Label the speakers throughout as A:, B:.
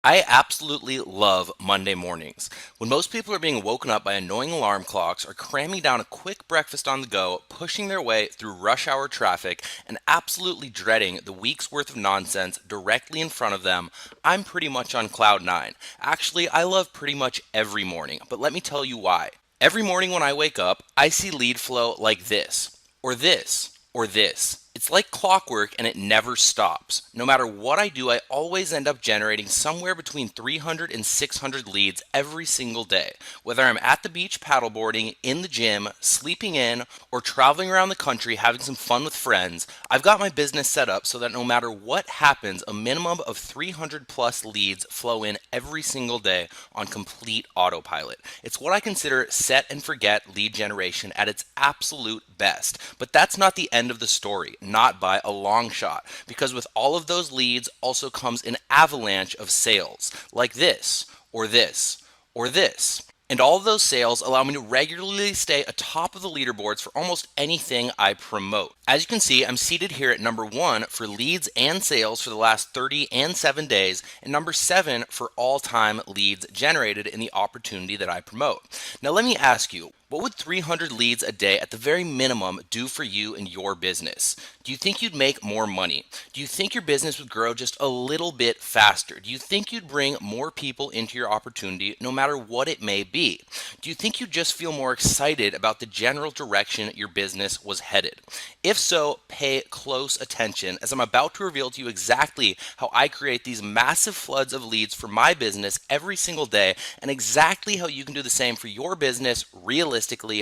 A: I absolutely love Monday mornings. When most people are being woken up by annoying alarm clocks or cramming down a quick breakfast on the go, pushing their way through rush hour traffic, and absolutely dreading the week's worth of nonsense directly in front of them, I'm pretty much on cloud nine. Actually, I love pretty much every morning, but let me tell you why. Every morning when I wake up, I see lead flow like this, or this, or this. It's like clockwork and it never stops. No matter what I do, I always end up generating somewhere between 300 and 600 leads every single day. Whether I'm at the beach paddleboarding, in the gym, sleeping in, or traveling around the country having some fun with friends, I've got my business set up so that no matter what happens, a minimum of 300 plus leads flow in every single day on complete autopilot. It's what I consider set and forget lead generation at its absolute best. But that's not the end of the story, not by a long shot, because with all of those leads also comes an avalanche of sales, like this, or this, or this. And all of those sales allow me to regularly stay atop of the leaderboards for almost anything I promote. As you can see, I'm seated here at number 1 for leads and sales for the last 30 and 7 days, and number 7 for all-time leads generated in the opportunity that I promote. Now let me ask you, what would 300 leads a day at the very minimum do for you and your business? Do you think you'd make more money? Do you think your business would grow just a little bit faster? Do you think you'd bring more people into your opportunity no matter what it may be? Do you think you'd just feel more excited about the general direction your business was headed? If so, pay close attention as I'm about to reveal to you exactly how I create these massive floods of leads for my business every single day and exactly how you can do the same for your business realistically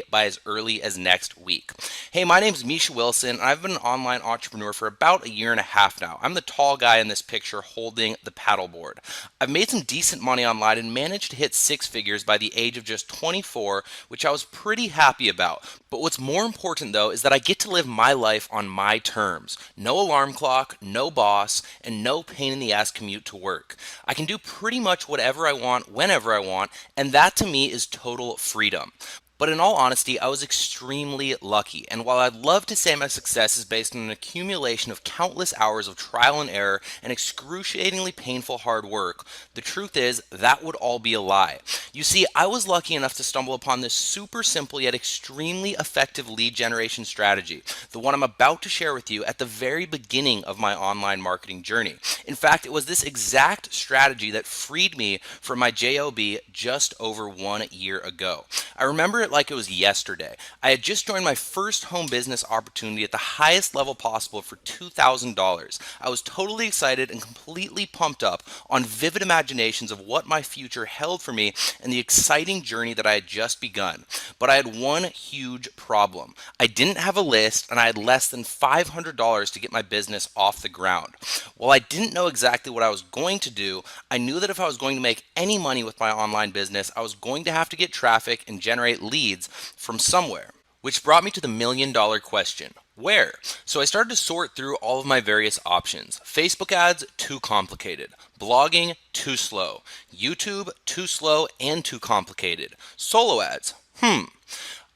A: by as early as next week. Hey, my name's Misha Wilson, and I've been an online entrepreneur for about a year and a half now. I'm the tall guy in this picture holding the paddleboard. I've made some decent money online and managed to hit six figures by the age of just 24, which I was pretty happy about. But what's more important though is that I get to live my life on my terms. No alarm clock, no boss, and no pain in the ass commute to work. I can do pretty much whatever I want, whenever I want, and that to me is total freedom. But in all honesty, I was extremely lucky, and while I'd love to say my success is based on an accumulation of countless hours of trial and error and excruciatingly painful hard work, the truth is that would all be a lie. You see, I was lucky enough to stumble upon this super simple yet extremely effective lead generation strategy, the one I'm about to share with you at the very beginning of my online marketing journey. In fact, it was this exact strategy that freed me from my job just over 1 year ago. I remember it like it was yesterday. I had just joined my first home business opportunity at the highest level possible for $2,000. I was totally excited and completely pumped up on vivid imaginations of what my future held for me and the exciting journey that I had just begun. But I had one huge problem. I didn't have a list and I had less than $500 to get my business off the ground. While I didn't know exactly what I was going to do, I knew that if I was going to make any money with my online business, I was going to have to get traffic and generate leads from somewhere. Which brought me to the $1,000,000 question. Where? So I started to sort through all of my various options. Facebook ads, too complicated. Blogging, too slow. YouTube, too slow and too complicated. Solo ads,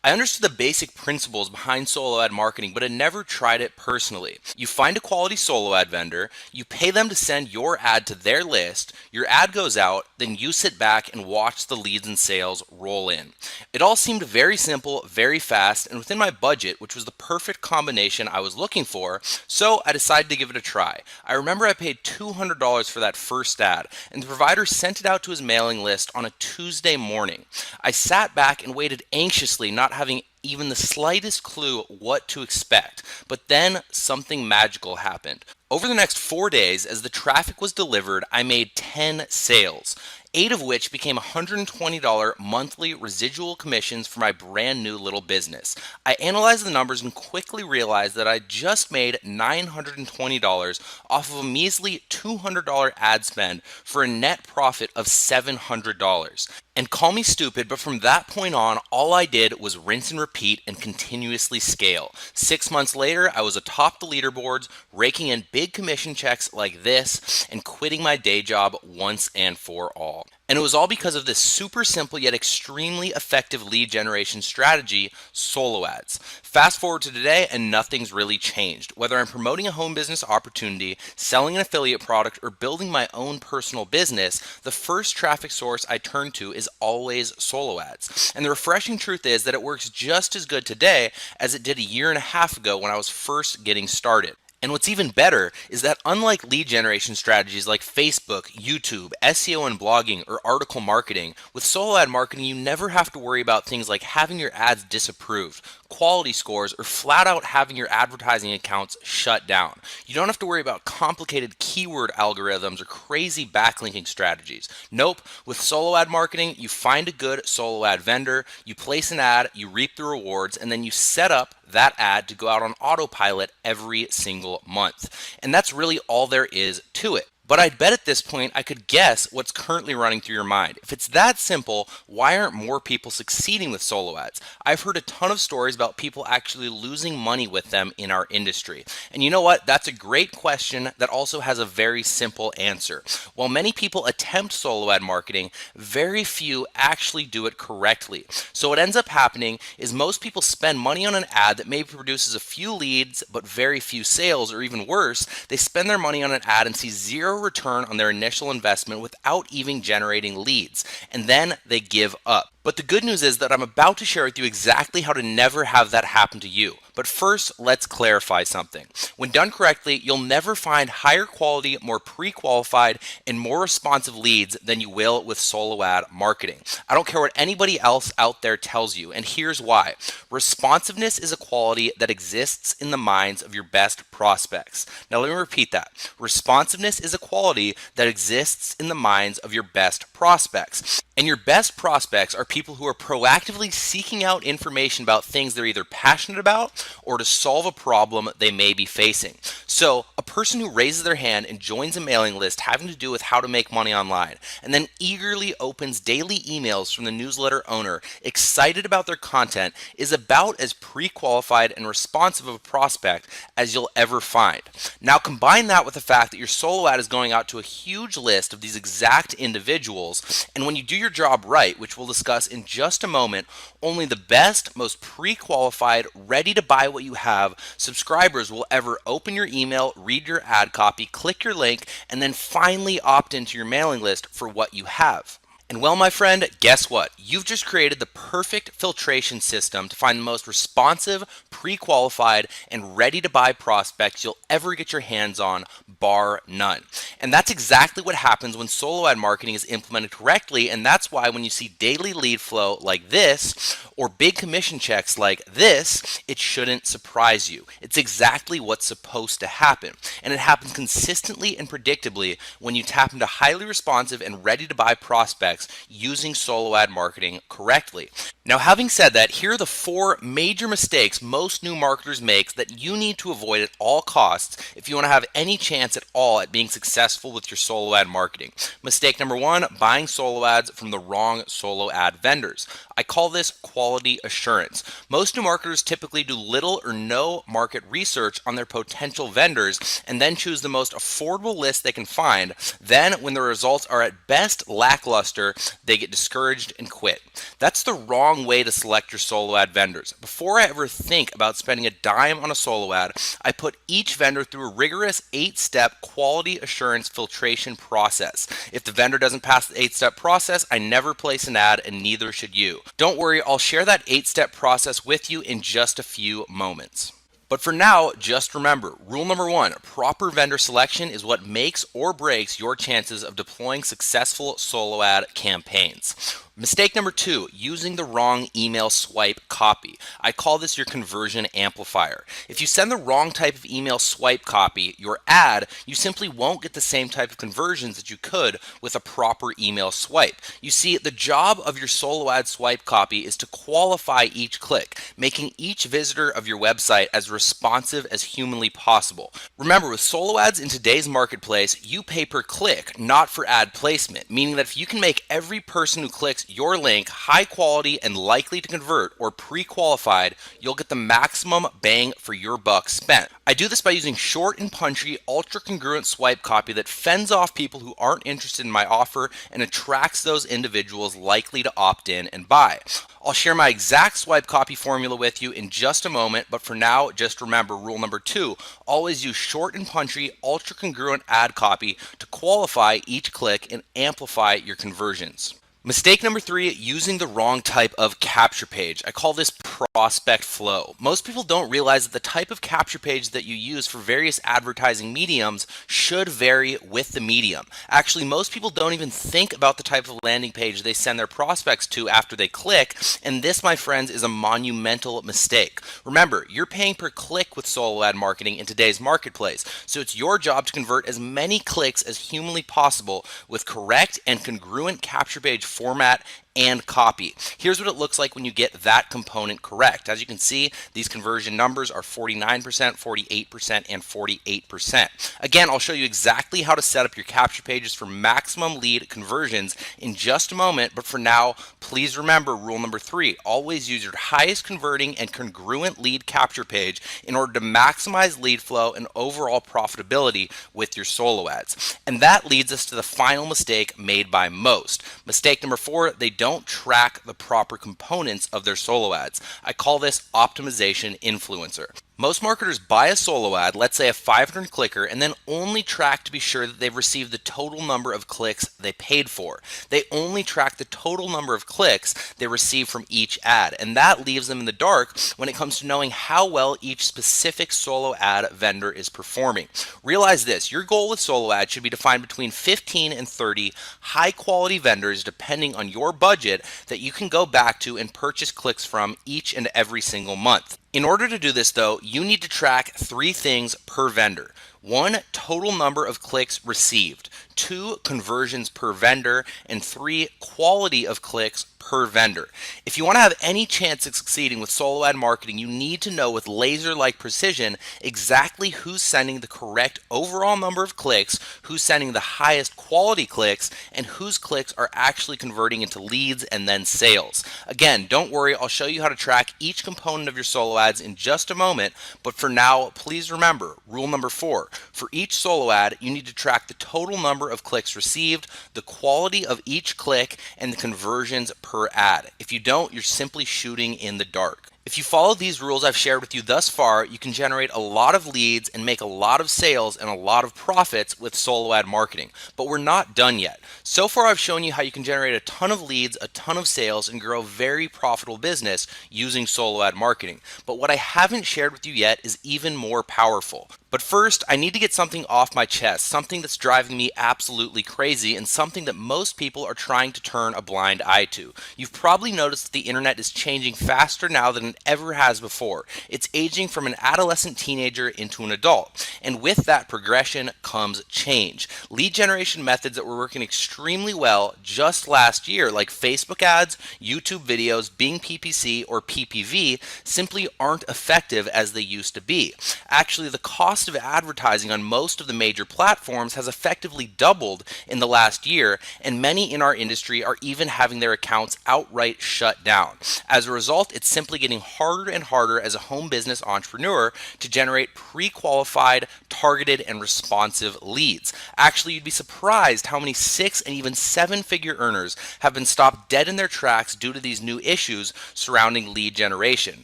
A: I understood the basic principles behind solo ad marketing, but had never tried it personally. You find a quality solo ad vendor, you pay them to send your ad to their list, your ad goes out, then you sit back and watch the leads and sales roll in. It all seemed very simple, very fast, and within my budget, which was the perfect combination I was looking for, so I decided to give it a try. I remember I paid $200 for that first ad, and the provider sent it out to his mailing list on a Tuesday morning. I sat back and waited anxiously, not having even the slightest clue what to expect. But then something magical happened. Over the next 4 days, as the traffic was delivered, I made 10 sales. 8 of which became $120 monthly residual commissions for my brand new little business. I analyzed the numbers and quickly realized that I just made $920 off of a measly $200 ad spend for a net profit of $700. And call me stupid, but from that point on, all I did was rinse and repeat and continuously scale. 6 months later, I was atop the leaderboards, raking in big commission checks like this, and quitting my day job once and for all. all. And it was all because of this super simple yet extremely effective lead generation strategy, solo ads. Fast forward to today and nothing's really changed. Whether I'm promoting a home business opportunity, selling an affiliate product, or building my own personal business, the first traffic source I turn to is always solo ads. And the refreshing truth is that it works just as good today as it did a year and a half ago when I was first getting started. And what's even better is that unlike lead generation strategies like Facebook, YouTube, SEO and blogging, or article marketing, with solo ad marketing, you never have to worry about things like having your ads disapproved, quality scores, or flat out having your advertising accounts shut down. You don't have to worry about complicated keyword algorithms or crazy backlinking strategies. Nope, with solo ad marketing, you find a good solo ad vendor, you place an ad, you reap the rewards, and then you set up that ad to go out on autopilot every single month. And that's really all there is to it. But I'd bet at this point I could guess what's currently running through your mind. If it's that simple, why aren't more people succeeding with solo ads? I've heard a ton of stories about people actually losing money with them in our industry. And you know what? That's a great question that also has a very simple answer. While many people attempt solo ad marketing, very few actually do it correctly. So what ends up happening is most people spend money on an ad that maybe produces a few leads but very few sales, or even worse, they spend their money on an ad and see zero return on their initial investment without even generating leads, and then they give up. But the good news is that I'm about to share with you exactly how to never have that happen to you. But first, let's clarify something. When done correctly, you'll never find higher quality, more pre-qualified, and more responsive leads than you will with solo ad marketing. I don't care what anybody else out there tells you, and here's why. Responsiveness is a quality that exists in the minds of your best prospects. Now let me repeat that. Responsiveness is a quality that exists in the minds of your best prospects. And your best prospects are people who are proactively seeking out information about things they're either passionate about or to solve a problem they may be facing. So, a person who raises their hand and joins a mailing list having to do with how to make money online, and then eagerly opens daily emails from the newsletter owner, excited about their content, is about as pre-qualified and responsive of a prospect as you'll ever find. Now, combine that with the fact that your solo ad is going out to a huge list of these exact individuals, and when you do your job right, which we'll discuss in just a moment, only the best, most pre-qualified, ready to buy what you have subscribers will ever open your email, read your ad copy, click your link, and then finally opt into your mailing list for what you have. And well, my friend, guess what? You've just created the perfect filtration system to find the most responsive, pre-qualified, and ready-to-buy prospects you'll ever get your hands on, bar none. And that's exactly what happens when solo ad marketing is implemented correctly, and that's why when you see daily lead flow like this, or big commission checks like this, it shouldn't surprise you. It's exactly what's supposed to happen. And it happens consistently and predictably when you tap into highly responsive and ready-to-buy prospects using solo ad marketing correctly. Now, having said that, here are the 4 major mistakes most new marketers make that you need to avoid at all costs if you want to have any chance at all at being successful with your solo ad marketing. Mistake number 1, buying solo ads from the wrong solo ad vendors. I call this quality assurance. Most new marketers typically do little or no market research on their potential vendors and then choose the most affordable list they can find. Then, when the results are at best lackluster, they get discouraged and quit. That's the wrong way to select your solo ad vendors. Before I ever think about spending a dime on a solo ad, I put each vendor through a rigorous 8-step quality assurance filtration process. If the vendor doesn't pass the 8-step process, I never place an ad, and neither should you. Don't worry, I'll share that 8-step process with you in just a few moments. But for now, just remember, rule number 1, proper vendor selection is what makes or breaks your chances of deploying successful solo ad campaigns. Mistake number 2, using the wrong email swipe copy. I call this your conversion amplifier. If you send the wrong type of email swipe copy, your ad, you simply won't get the same type of conversions that you could with a proper email swipe. You see, the job of your solo ad swipe copy is to qualify each click, making each visitor of your website as responsive as humanly possible. Remember, with solo ads in today's marketplace, you pay per click, not for ad placement, meaning that if you can make every person who clicks your link high quality and likely to convert or pre-qualified, you'll get the maximum bang for your buck spent. I do this by using short and punchy, ultra congruent swipe copy that fends off people who aren't interested in my offer and attracts those individuals likely to opt in and buy. I'll share my exact swipe copy formula with you in just a moment, but for now, just remember rule number 2, always use short and punchy, ultra congruent ad copy to qualify each click and amplify your conversions. Mistake number 3, using the wrong type of capture page. I call this prospect flow. Most people don't realize that the type of capture page that you use for various advertising mediums should vary with the medium. Actually, most people don't even think about the type of landing page they send their prospects to after they click, and this, my friends, is a monumental mistake. Remember, you're paying per click with solo ad marketing in today's marketplace, so it's your job to convert as many clicks as humanly possible with correct and congruent capture page format and copy. Here's what it looks like when you get that component correct. As you can see, these conversion numbers are 49%, 48%, and 48%. Again, I'll show you exactly how to set up your capture pages for maximum lead conversions in just a moment, but for now, please remember rule number 3, always use your highest converting and congruent lead capture page in order to maximize lead flow and overall profitability with your solo ads. And that leads us to the final mistake made by most. Mistake number 4, they don't track the proper components of their solo ads. I call this optimization influencer. Most marketers buy a solo ad, let's say a 500 clicker, and then only track to be sure that they've received the total number of clicks they paid for. They only track the total number of clicks they receive from each ad, and that leaves them in the dark when it comes to knowing how well each specific solo ad vendor is performing. Realize this, your goal with solo ads should be to find between 15 and 30 high quality vendors depending on your budget that you can go back to and purchase clicks from each and every single month. In order to do this though, you need to track 3 things per vendor. 1, total number of clicks received. 2, conversions per vendor. And 3, quality of clicks per vendor. If you want to have any chance of succeeding with solo ad marketing, you need to know with laser-like precision exactly who's sending the correct overall number of clicks, who's sending the highest quality clicks, and whose clicks are actually converting into leads and then sales. Again, don't worry, I'll show you how to track each component of your solo ads in just a moment, but for now, please remember rule number 4. For each solo ad, you need to track the total number of clicks received, the quality of each click, and the conversions per ad. If you don't, you're simply shooting in the dark. If you follow these rules I've shared with you thus far, you can generate a lot of leads and make a lot of sales and a lot of profits with solo ad marketing. But we're not done yet. So far I've shown you how you can generate a ton of leads, a ton of sales, and grow a very profitable business using solo ad marketing. But what I haven't shared with you yet is even more powerful. But first, I need to get something off my chest, something that's driving me absolutely crazy and something that most people are trying to turn a blind eye to. You've probably noticed that the internet is changing faster now than it ever has before. It's aging from an adolescent teenager into an adult. And with that progression comes change. Lead generation methods that were working extremely well just last year, like Facebook ads, YouTube videos, Bing PPC, or PPV, simply aren't effective as they used to be. Actually, the cost of advertising on most of the major platforms has effectively doubled in the last year, and many in our industry are even having their accounts outright shut down. As a result, it's simply getting harder and harder as a home business entrepreneur to generate pre-qualified, targeted, and responsive leads. Actually, you'd be surprised how many 6 and even 7-figure earners have been stopped dead in their tracks due to these new issues surrounding lead generation.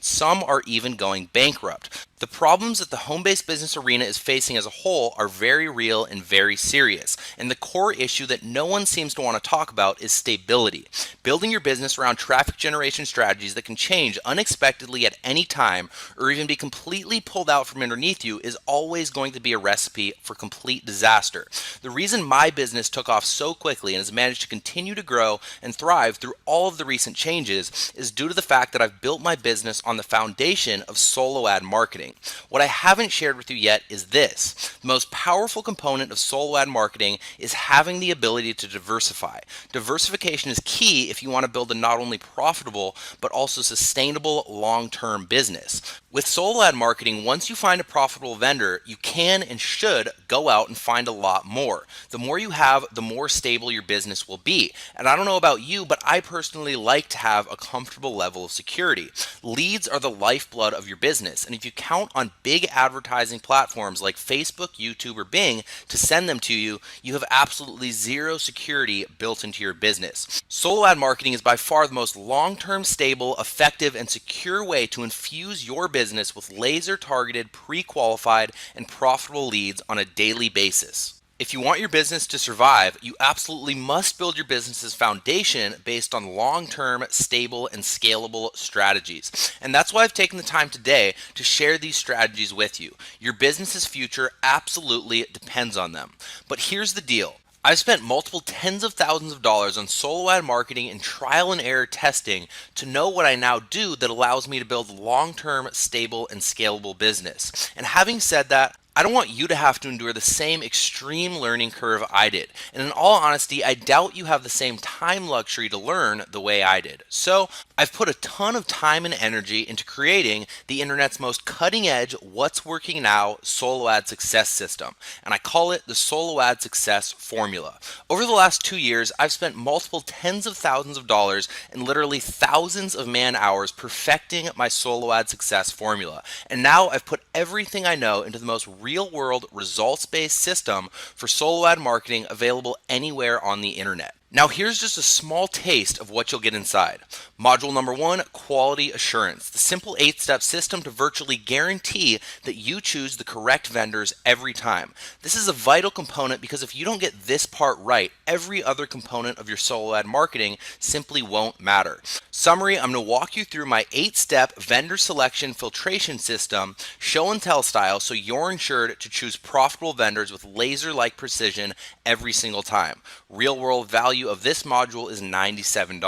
A: Some are even going bankrupt. The problems that the home-based business arena is facing as a whole are very real and very serious, and the core issue that no one seems to want to talk about is stability. Building your business around traffic generation strategies that can change unexpectedly at any time or even be completely pulled out from underneath you is always going to be a recipe for complete disaster. The reason my business took off so quickly and has managed to continue to grow and thrive through all of the recent changes is due to the fact that I've built my business on the foundation of solo ad marketing. What I haven't shared with you yet is this. The most powerful component of solo ad marketing is having the ability to diversify. Diversification is key if you want to build a not only profitable but also sustainable long-term business. With solo ad marketing, once you find a profitable vendor, you can and should go out and find a lot more. The more you have, the more stable your business will be. And I don't know about you, but I personally like to have a comfortable level of security. Leads are the lifeblood of your business. And if you count on big advertising platforms like Facebook, YouTube, or Bing to send them to you, you have absolutely zero security built into your business. Solo ad marketing is by far the most long-term, stable, effective, and secure way to infuse your business with laser targeted, pre-qualified, and profitable leads on a daily basis. If you want your business to survive, you absolutely must build your business's foundation based on long-term, stable, and scalable strategies. And that's why I've taken the time today to share these strategies with you. Your business's future absolutely depends on them. But here's the deal. I've spent multiple tens of thousands of dollars on solo ad marketing and trial and error testing to know what I now do that allows me to build a long-term, stable, and scalable business. And having said that, I don't want you to have to endure the same extreme learning curve I did. And in all honesty, I doubt you have the same time luxury to learn the way I did. So I've put a ton of time and energy into creating the internet's most cutting edge, what's working now solo ad success system. And I call it the solo ad success formula. Over the last 2 years, I've spent multiple tens of thousands of dollars and literally thousands of man hours perfecting my solo ad success formula. And now I've put everything I know into the most real world results based system for solo ad marketing available anywhere on the internet. Now here's just a small taste of what you'll get inside. Module number 1, quality assurance. The simple 8-step system to virtually guarantee that you choose the correct vendors every time. This is a vital component because if you don't get this part right, every other component of your solo ad marketing simply won't matter. Summary, I'm going to walk you through my 8-step vendor selection filtration system, show and tell style, so you're ensured to choose profitable vendors with laser-like precision every single time. Real world value of this module is $97.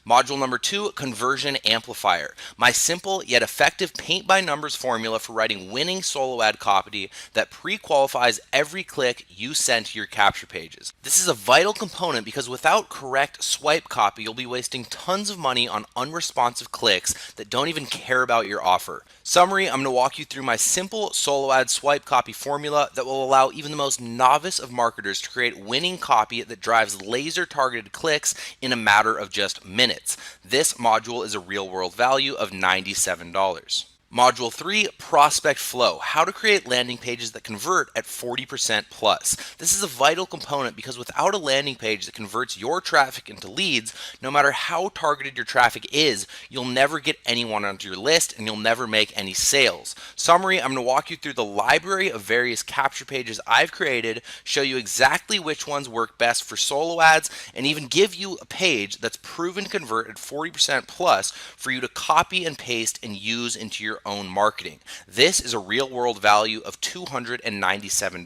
A: Module number 2, conversion amplifier. My simple yet effective paint by numbers formula for writing winning solo ad copy that pre-qualifies every click you send to your capture pages. This is a vital component because without correct swipe copy, you'll be wasting tons of money on unresponsive clicks that don't even care about your offer. Summary, I'm going to walk you through my simple solo ad swipe copy formula that will allow even the most novice of marketers to create winning copy that drives laser targeted clicks in a matter of just minutes. This module is a real world value of $97. Module 3, prospect flow, how to create landing pages that convert at 40% plus. This is a vital component because without a landing page that converts your traffic into leads, no matter how targeted your traffic is, you'll never get anyone onto your list and you'll never make any sales. Summary, I'm going to walk you through the library of various capture pages I've created, show you exactly which ones work best for solo ads, and even give you a page that's proven to convert at 40% plus for you to copy and paste and use into your own marketing. This is a real world value of $297.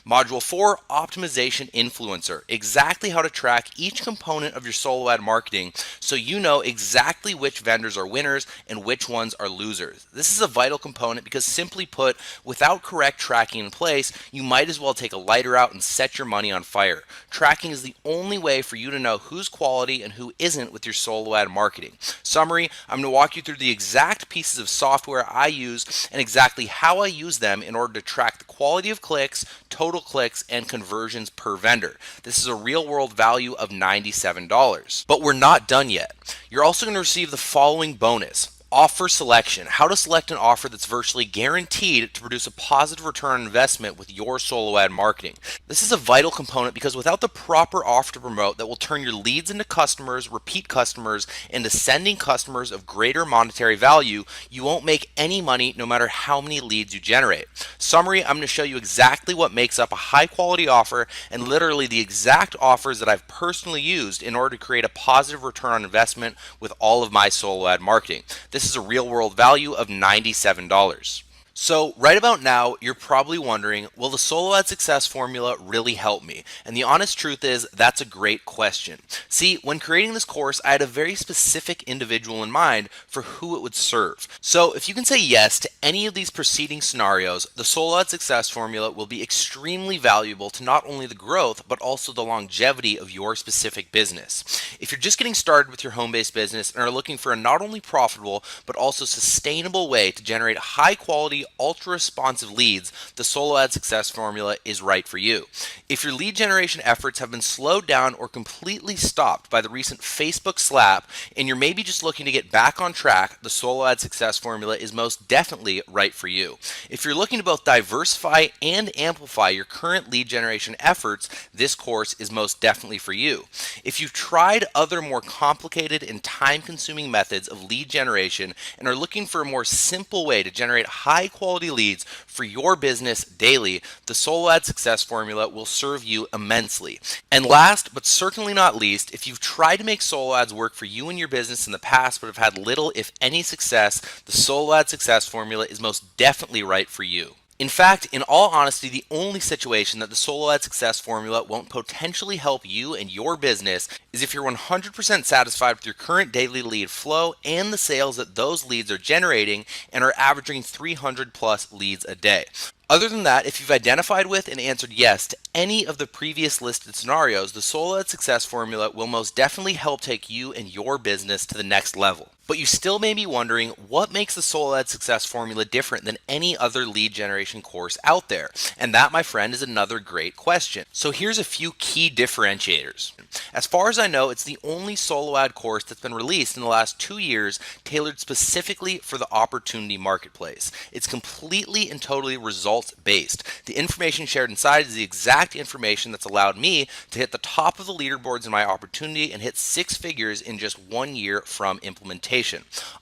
A: Module 4, optimization influencer. Exactly how to track each component of your solo ad marketing so you know exactly which vendors are winners and which ones are losers. This is a vital component because simply put, without correct tracking in place, you might as well take a lighter out and set your money on fire. Tracking is the only way for you to know who's quality and who isn't with your solo ad marketing. Summary, I'm going to walk you through the exact pieces of software I use and exactly how I use them in order to track the quality of clicks, total clicks, and conversions per vendor. This is a real world value of $97. But we're not done yet. You're also going to receive the following bonus. Offer selection, how to select an offer that's virtually guaranteed to produce a positive return on investment with your solo ad marketing. This is a vital component because without the proper offer to promote that will turn your leads into customers, repeat customers, and ascending customers of greater monetary value, you won't make any money no matter how many leads you generate. Summary, I'm going to show you exactly what makes up a high quality offer and literally the exact offers that I've personally used in order to create a positive return on investment with all of my solo ad marketing. This is a real world value of $97. So, right about now, you're probably wondering, will the solo ad success formula really help me? And the honest truth is, that's a great question. See, when creating this course, I had a very specific individual in mind for who it would serve. So, if you can say yes to any of these preceding scenarios, the solo ad success formula will be extremely valuable to not only the growth, but also the longevity of your specific business. If you're just getting started with your home based business and are looking for a not only profitable, but also sustainable way to generate high quality, ultra responsive leads, the solo ad success formula is right for you. If your lead generation efforts have been slowed down or completely stopped by the recent Facebook slap, and you're maybe just looking to get back on track, the solo ad success formula is most definitely right for you. If you're looking to both diversify and amplify your current lead generation efforts, this course is most definitely for you. If you've tried other more complicated and time consuming methods of lead generation and are looking for a more simple way to generate high quality leads for your business daily, the solo ad success formula will serve you immensely. And last but certainly not least, if you've tried to make solo ads work for you and your business in the past but have had little, if any, success, the solo ad success formula is most definitely right for you. In fact, in all honesty, the only situation that the solo ad success formula won't potentially help you and your business is if you're 100% satisfied with your current daily lead flow and the sales that those leads are generating and are averaging 300 plus leads a day. Other than that, if you've identified with and answered yes to any of the previous listed scenarios, the solo ad success formula will most definitely help take you and your business to the next level. But you still may be wondering, what makes the solo ad success formula different than any other lead generation course out there? And that, my friend, is another great question. So here's a few key differentiators. As far as I know, it's the only solo ad course that's been released in the last 2 years tailored specifically for the opportunity marketplace. It's completely and totally results based. The information shared inside is the exact information that's allowed me to hit the top of the leaderboards in my opportunity and hit 6 figures in just 1 year from implementation.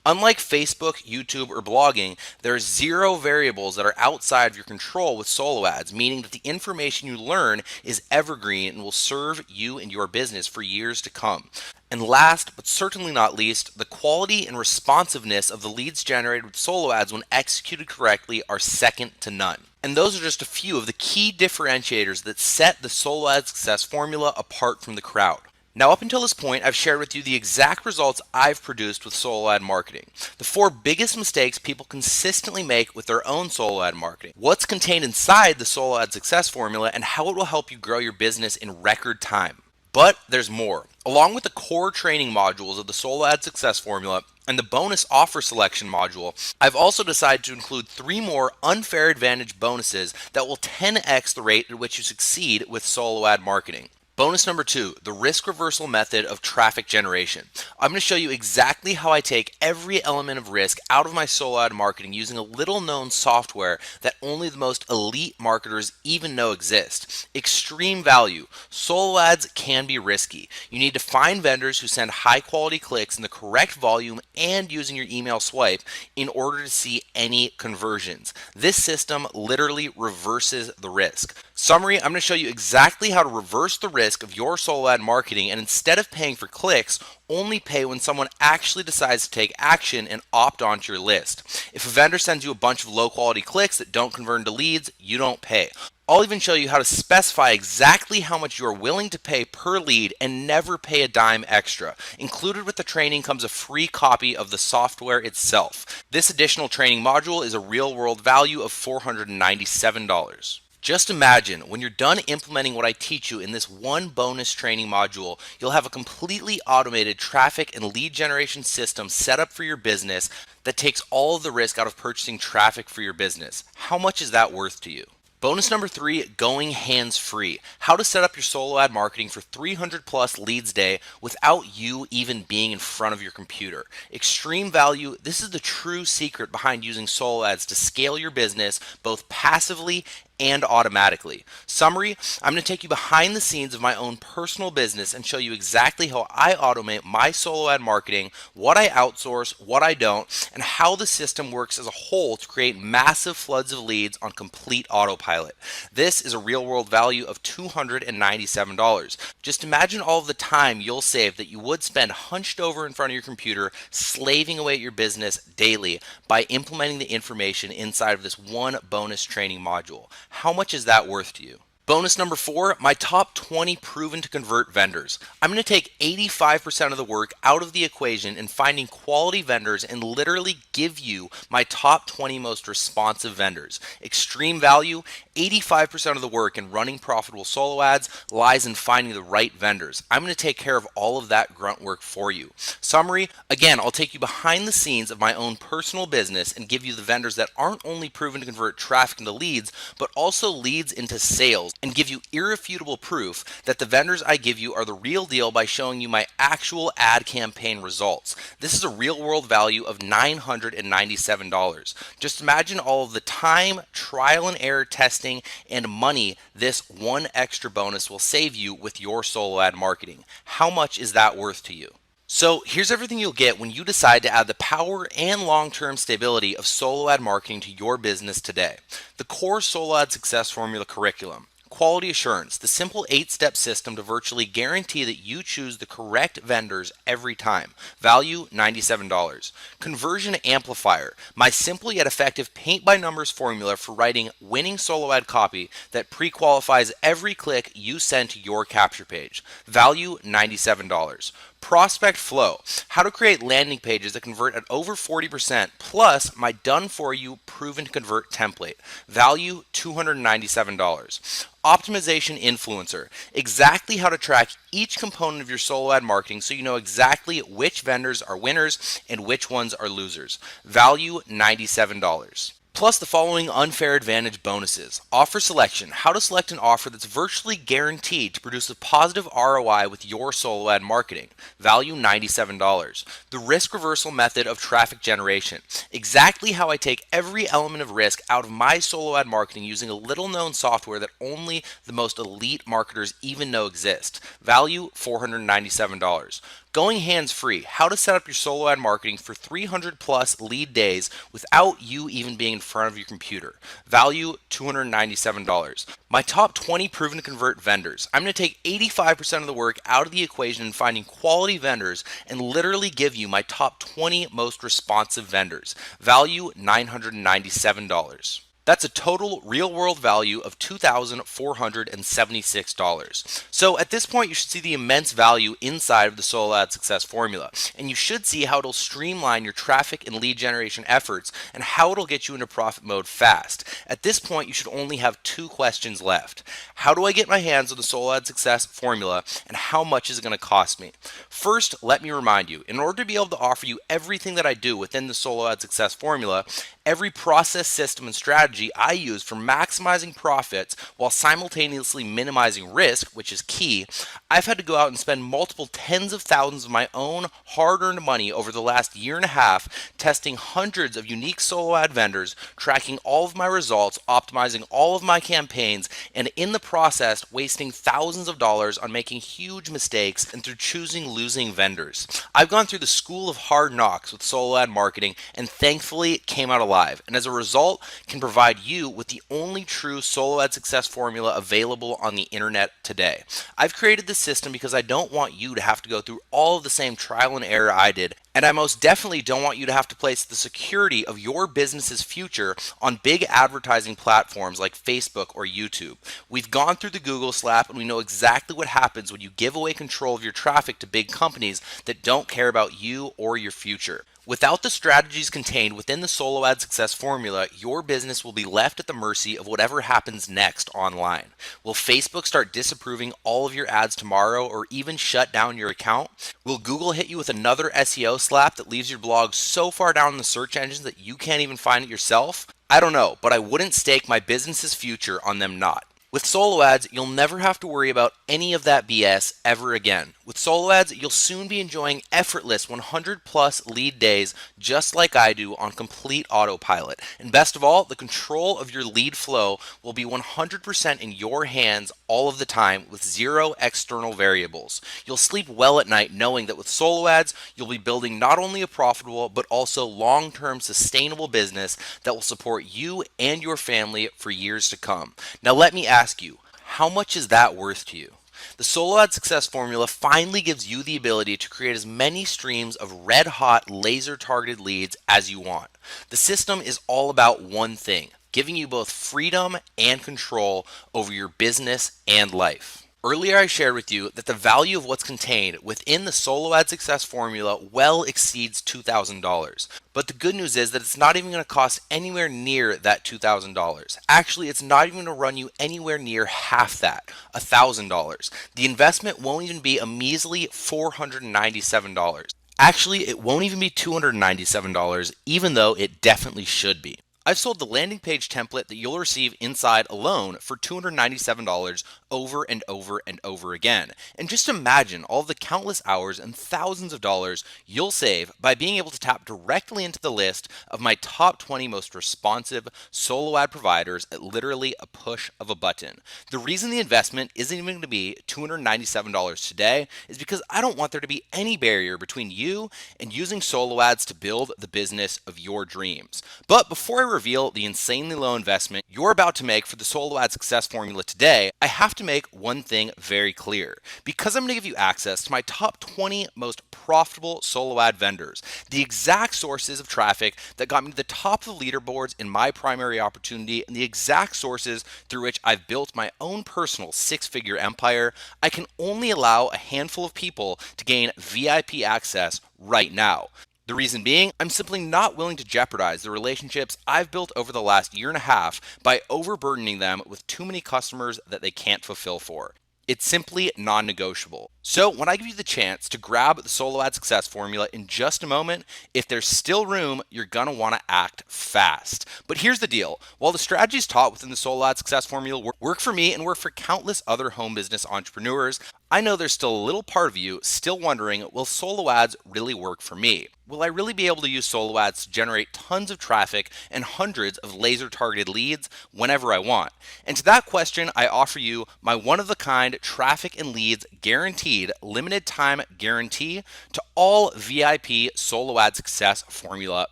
A: Unlike Facebook, YouTube, or blogging, there are 0 variables that are outside of your control with solo ads, meaning that the information you learn is evergreen and will serve you and your business for years to come. And last, but certainly not least, the quality and responsiveness of the leads generated with solo ads when executed correctly are second to none. And those are just a few of the key differentiators that set the solo ad success formula apart from the crowd. Now, up until this point, I've shared with you the exact results I've produced with solo ad marketing. The 4 biggest mistakes people consistently make with their own solo ad marketing, what's contained inside the solo ad success formula, and how it will help you grow your business in record time. But there's more. Along with the core training modules of the solo ad success formula and the bonus offer selection module, I've also decided to include 3 more unfair advantage bonuses that will 10x the rate at which you succeed with solo ad marketing. Bonus number 2, the risk reversal method of traffic generation. I'm going to show you exactly how I take every element of risk out of my solo ad marketing using a little known software that only the most elite marketers even know exists. Extreme value. Solo ads can be risky. You need to find vendors who send high quality clicks in the correct volume and using your email swipe in order to see any conversions. This system literally reverses the risk. Summary, I'm going to show you exactly how to reverse the risk of your solo ad marketing, and instead of paying for clicks, only pay when someone actually decides to take action and opt onto your list. If a vendor sends you a bunch of low quality clicks that don't convert into leads, you don't pay. I'll even show you how to specify exactly how much you are willing to pay per lead and never pay a dime extra. Included with the training comes a free copy of the software itself. This additional training module is a real-world value of $497. Just imagine when you're done implementing what I teach you in this one bonus training module, you'll have a completely automated traffic and lead generation system set up for your business that takes all of the risk out of purchasing traffic for your business. How much is that worth to you? Bonus number 3, going hands-free. How to set up your solo ad marketing for 300 plus leads a day without you even being in front of your computer. Extreme value. This is the true secret behind using solo ads to scale your business both passively and automatically. Summary, I'm going to take you behind the scenes of my own personal business and show you exactly how I automate my solo ad marketing, what I outsource, what I don't, and how the system works as a whole to create massive floods of leads on complete autopilot. This is a real world value of $297. Just imagine all of the time you'll save that you would spend hunched over in front of your computer slaving away at your business daily by implementing the information inside of this one bonus training module. How much is that worth to you? Bonus number 4, my top 20 proven to convert vendors. I'm going to take 85% of the work out of the equation in finding quality vendors and literally give you my top 20 most responsive vendors. Extreme value, 85% of the work in running profitable solo ads lies in finding the right vendors. I'm going to take care of all of that grunt work for you. Summary, again, I'll take you behind the scenes of my own personal business and give you the vendors that aren't only proven to convert traffic into leads, but also leads into sales, and give you irrefutable proof that the vendors I give you are the real deal by showing you my actual ad campaign results. This is a real world value of $997. Just imagine all of the time, trial and error testing, and money this one extra bonus will save you with your solo ad marketing. How much is that worth to you? So here's everything you'll get when you decide to add the power and long-term stability of solo ad marketing to your business today. The core solo ad success formula curriculum. Quality assurance, the simple 8-step system to virtually guarantee that you choose the correct vendors every time. Value $97. Conversion amplifier, my simple yet effective paint by numbers formula for writing winning solo ad copy that pre-qualifies every click you send to your capture page. Value $97. Prospect flow, how to create landing pages that convert at over 40%, plus my done for you proven to convert template. Value $297. Optimization influencer, exactly how to track each component of your solo ad marketing so you know exactly which vendors are winners and which ones are losers. Value $97. Plus the following unfair advantage bonuses. Offer selection, how to select an offer that's virtually guaranteed to produce a positive ROI with your solo ad marketing. Value $97. The risk reversal method of traffic generation, exactly how I take every element of risk out of my solo ad marketing using a little known software that only the most elite marketers even know exist. Value $497. Going hands-free, how to set up your solo ad marketing for 300 plus lead days without you even being in front of your computer. Value $297. My top 20 proven to convert vendors. I'm going to take 85% of the work out of the equation in finding quality vendors and literally give you my top 20 most responsive vendors. Value $997. That's a total real world value of $2,476. So at this point, you should see the immense value inside of the solo ad success formula, and you should see how it'll streamline your traffic and lead generation efforts and how it'll get you into profit mode fast. At this point, you should only have 2 questions left. How do I get my hands on the solo ad success formula, and how much is it going to cost me? First, let me remind you, in order to be able to offer you everything that I do within the solo ad success formula, every process, system, and strategy I use for maximizing profits while simultaneously minimizing risk, which is key, I've had to go out and spend multiple tens of thousands of my own hard-earned money over the last year and a half, testing hundreds of unique solo ad vendors, tracking all of my results, optimizing all of my campaigns, and in the process, wasting thousands of dollars on making huge mistakes and through choosing losing vendors. I've gone through the school of hard knocks with solo ad marketing and thankfully came out alive, and as a result, can provide you with the only true solo ad success formula available on the internet today. I've created this system because I don't want you to have to go through all of the same trial and error I did, and I most definitely don't want you to have to place the security of your business's future on big advertising platforms like Facebook or YouTube. We've gone through the Google slap and we know exactly what happens when you give away control of your traffic to big companies that don't care about you or your future. Without the strategies contained within the solo ad success formula, your business will be left at the mercy of whatever happens next online. Will Facebook start disapproving all of your ads tomorrow or even shut down your account? Will Google hit you with another SEO slap that leaves your blog so far down in the search engines that you can't even find it yourself? I don't know, but I wouldn't stake my business's future on them not. With solo ads, you'll never have to worry about any of that BS ever again. With solo ads, you'll soon be enjoying effortless 100 plus lead days just like I do on complete autopilot. And best of all, the control of your lead flow will be 100% in your hands all of the time with zero external variables. You'll sleep well at night knowing that with solo ads, you'll be building not only a profitable but also long-term sustainable business that will support you and your family for years to come. Now let me ask you, how much is that worth to you? The solo ad success formula finally gives you the ability to create as many streams of red hot laser targeted leads as you want. The system is all about one thing, giving you both freedom and control over your business and life. Earlier, I shared with you that the value of what's contained within the solo ad success formula well exceeds $2,000. But the good news is that it's not even going to cost anywhere near that $2,000. Actually, it's not even going to run you anywhere near half that, $1,000. The investment won't even be a measly $497. Actually, it won't even be $297, even though it definitely should be. I've sold the landing page template that you'll receive inside alone for $297 over and over and over again. And just imagine all the countless hours and thousands of dollars you'll save by being able to tap directly into the list of my top 20 most responsive solo ad providers at literally a push of a button. The reason the investment isn't even going to be $297 today is because I don't want there to be any barrier between you and using solo ads to build the business of your dreams. But before I reveal the insanely low investment you're about to make for the solo ad success formula today, I have to make one thing very clear. Because I'm going to give you access to my top 20 most profitable solo ad vendors, the exact sources of traffic that got me to the top of the leaderboards in my primary opportunity, and the exact sources through which I've built my own personal six-figure empire, I can only allow a handful of people to gain VIP access right now. The reason being, I'm simply not willing to jeopardize the relationships I've built over the last year and a half by overburdening them with too many customers that they can't fulfill for. It's simply non-negotiable. So when I give you the chance to grab the solo ad success formula in just a moment, if there's still room, you're gonna wanna act fast. But here's the deal. While the strategies taught within the solo ad success formula work for me and work for countless other home business entrepreneurs, I know there's still a little part of you still wondering, will solo ads really work for me? Will I really be able to use solo ads to generate tons of traffic and hundreds of laser targeted leads whenever I want? And to that question, I offer you my one-of-a-kind traffic and leads guaranteed limited time guarantee to all VIP solo ad success formula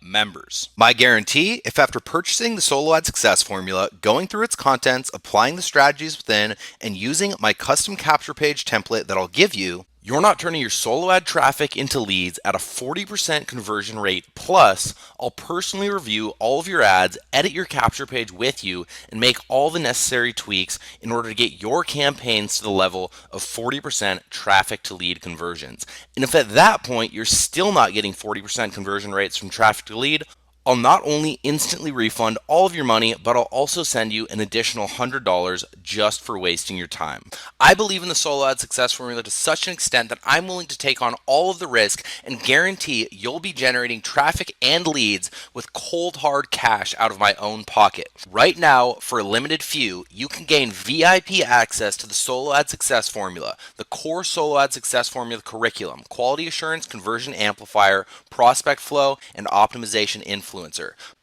A: members. My guarantee, if after purchasing the solo ad success formula, going through its contents, applying the strategies within, and using my custom capture page template that I'll give you, you're not turning your solo ad traffic into leads at a 40% conversion rate. Plus, I'll personally review all of your ads, edit your capture page with you, and make all the necessary tweaks in order to get your campaigns to the level of 40% traffic to lead conversions. And if at that point you're still not getting 40% conversion rates from traffic to lead, I'll not only instantly refund all of your money, but I'll also send you an additional $100 just for wasting your time. I believe in the solo ad success formula to such an extent that I'm willing to take on all of the risk and guarantee you'll be generating traffic and leads with cold hard cash out of my own pocket. Right now, for a limited few, you can gain VIP access to the solo ad success formula, the core solo ad success formula curriculum, quality assurance, conversion amplifier, prospect flow, and optimization influencer.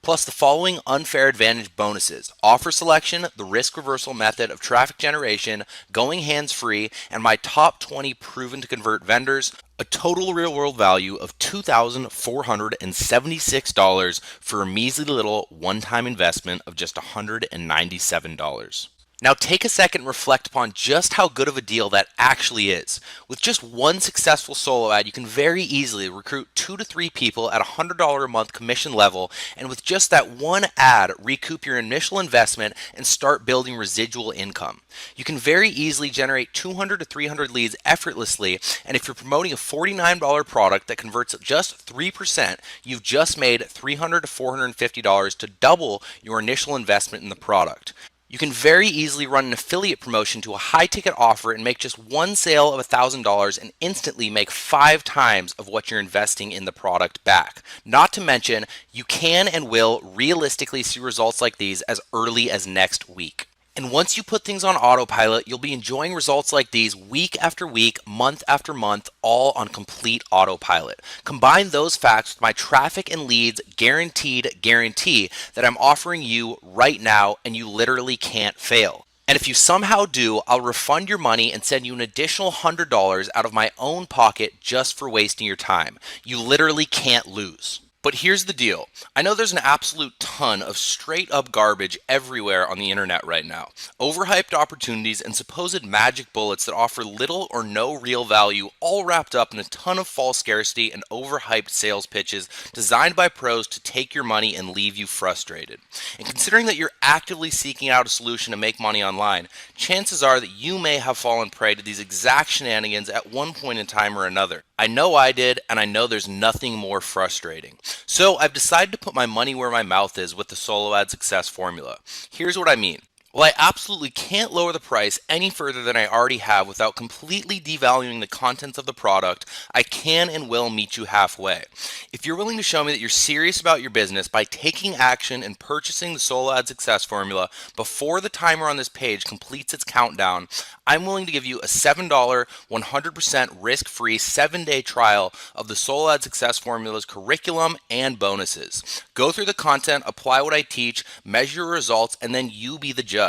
A: Plus the following unfair advantage bonuses: offer selection, the risk reversal method of traffic generation, going hands-free, and my top 20 proven to convert vendors, a total real world value of $2,476 for a measly little one-time investment of just $197. Now take a second and reflect upon just how good of a deal that actually is. With just one successful solo ad, you can very easily recruit 2 to 3 people at $100 a month commission level, and with just that one ad, recoup your initial investment and start building residual income. You can very easily generate 200 to 300 leads effortlessly, and if you're promoting a $49 product that converts at just 3%, you've just made $300 to $450 to double your initial investment in the product. You can very easily run an affiliate promotion to a high ticket offer and make just one sale of $1,000 and instantly make 5 times of what you're investing in the product back. Not to mention, you can and will realistically see results like these as early as next week. And once you put things on autopilot, you'll be enjoying results like these week after week, month after month, all on complete autopilot. Combine those facts with my traffic and leads guaranteed guarantee that I'm offering you right now, and you literally can't fail. And if you somehow do, I'll refund your money and send you an additional $100 out of my own pocket just for wasting your time. You literally can't lose. But here's the deal. I know there's an absolute ton of straight up garbage everywhere on the internet right now. Overhyped opportunities and supposed magic bullets that offer little or no real value, all wrapped up in a ton of false scarcity and overhyped sales pitches designed by pros to take your money and leave you frustrated. And considering that you're actively seeking out a solution to make money online, chances are that you may have fallen prey to these exact shenanigans at one point in time or another. I know I did, and I know there's nothing more frustrating. So I've decided to put my money where my mouth is with the solo ad success formula. Here's what I mean. Well, I absolutely can't lower the price any further than I already have without completely devaluing the contents of the product. I can and will meet you halfway. If you're willing to show me that you're serious about your business by taking action and purchasing the solo ad success formula before the timer on this page completes its countdown, I'm willing to give you a $7, 100% risk-free 7-day trial of the solo ad success formula's curriculum and bonuses. Go through the content, apply what I teach, measure your results, and then you be the judge.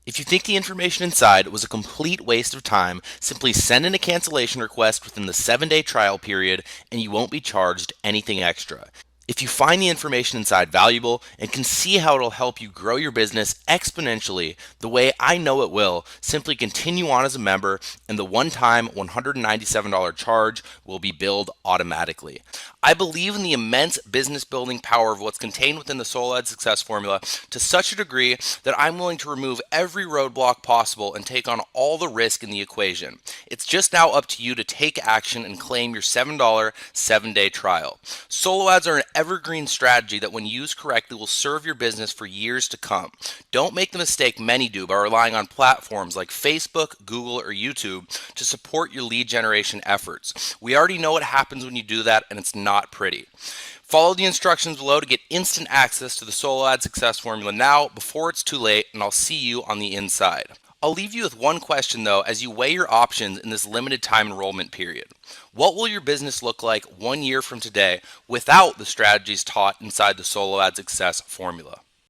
A: If you think the information inside was a complete waste of time, simply send in a cancellation request within the 7-day trial period and you won't be charged anything extra. If you find the information inside valuable and can see how it'll help you grow your business exponentially the way I know it will, simply continue on as a member and the one-time $197 charge will be billed automatically. I believe in the immense business building power of what's contained within the Solo Ad Success formula to such a degree that I'm willing to remove every roadblock possible and take on all the risk in the equation. It's just now up to you to take action and claim your $7 7-day trial. Solo ads are an evergreen strategy that when used correctly will serve your business for years to come. Don't make the mistake many do by relying on platforms like Facebook, Google, or YouTube to support your lead generation efforts. We already know what happens when you do that, and it's not pretty. Follow the instructions below to get instant access to the Solo Ad Success Formula now before it's too late, and I'll see you on the inside. I'll leave you with one question though as you weigh your options in this limited time enrollment period. What will your business look like 1 year from today without the strategies taught inside the Solo Ad Success Formula?